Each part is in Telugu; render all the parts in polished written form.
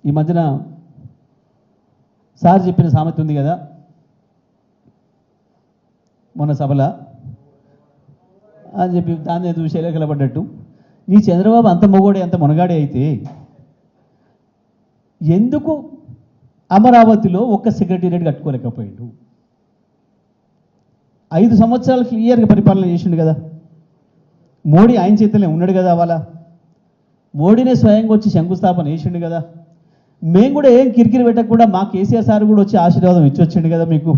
ఈ మధ్యన సార్ చెప్పిన సామెత ఉంది కదా మొన్న సభలో అని చెప్పి దాన్ని చూసి ఎలకలపడ్డట్టు నీ చంద్రబాబు అంత మొగోడే అంత మునగాడే అయితే ఎందుకు అమరావతిలో ఒక్క సెక్రటేరియట్ కట్టుకోలేకపోయాడు? 5 సంవత్సరాలు క్లియర్గా పరిపాలన చేసిండు కదా. మోడీ ఆయన చేతిలో ఉన్నాడు కదా. వాళ్ళ మోడీనే స్వయంగా వచ్చి శంకుస్థాపన చేసిండు కదా. మేము కూడా ఏం కిరికిరి పెట్టకుండా మా కేసీఆర్ సార్ కూడా వచ్చి ఆశీర్వాదం ఇచ్చొచ్చిండు కదా మీకు.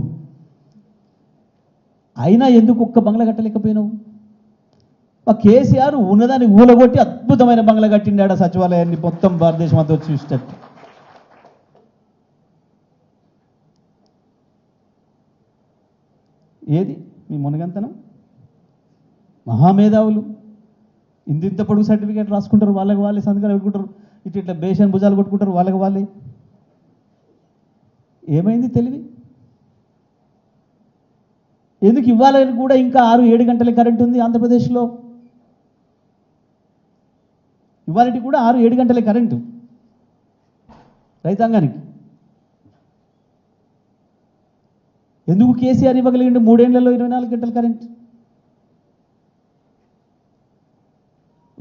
అయినా ఎందుకు ఒక్క బంగ్లా కట్టలేకపోయినావు? మా కేసీఆర్ ఉన్నదాన్ని ఊలగొట్టి అద్భుతమైన బంగ్లా కట్టిండాడ సచివాలయాన్ని మొత్తం భారతదేశం అంతా వచ్చి చూసేటట్టు. ఏది మీ మునగంతనం? మహామేధావులు ఇంత పొడుగు సర్టిఫికేట్ రాసుకుంటారు, వాళ్ళకి వాళ్ళే సంతకాలు పెట్టుకుంటారు, ఇట్లా బేషన్ భుజాలు కొట్టుకుంటారు వాళ్ళకి వాళ్ళే. ఏమైంది తెలివి? ఎందుకు ఇవ్వాలని కూడా ఇంకా 6-7 గంటల కరెంట్ ఉంది ఆంధ్రప్రదేశ్లో. ఇవాళకి కూడా 6-7 గంటల కరెంటు రైతాంగానికి. ఎందుకు కేసీఆర్ ఇవ్వగలిగిండు 3 ఏళ్లలో 24 గంటల కరెంట్?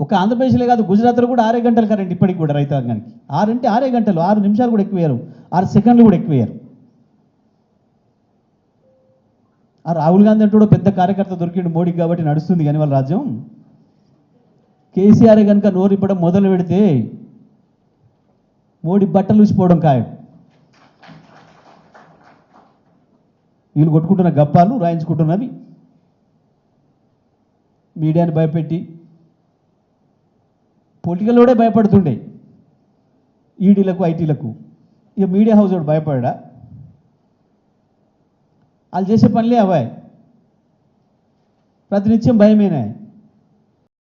ఒక ఆంధ్రప్రదేశ్లే కాదు, గుజరాత్లో కూడా 6 గంటల కరెంట్ ఇప్పటికి కూడా రైతాంగానికి. 6 అంటే 6 గంటలు, 6 నిమిషాలు కూడా ఎక్కువేయరు, 6 సెకండ్లు కూడా ఎక్కువేయరు. ఆ రాహుల్ గాంధీ అంటూ పెద్ద కార్యకర్త దొరికిండు మోడీకి కాబట్టి నడుస్తుంది కానీ వాళ్ళ రాజ్యం. కేసీఆర్ కనుక నోరు ఇప్పడం మొదలు పెడితే మోడీ బట్టలు ఊసిపోవడం ఖాయం. వీళ్ళు కొట్టుకుంటున్న గప్పాలు రాయించుకుంటున్నవి మీడియాని భయపెట్టి, పొలిటికల్లోడే భయపడుతుండే ఈడీలకు ఐటీలకు. ఇక మీడియా హౌస్ వాడు భయపడా? వాళ్ళు చేసే పనులే అవాయి, ప్రతినిత్యం భయమేనా?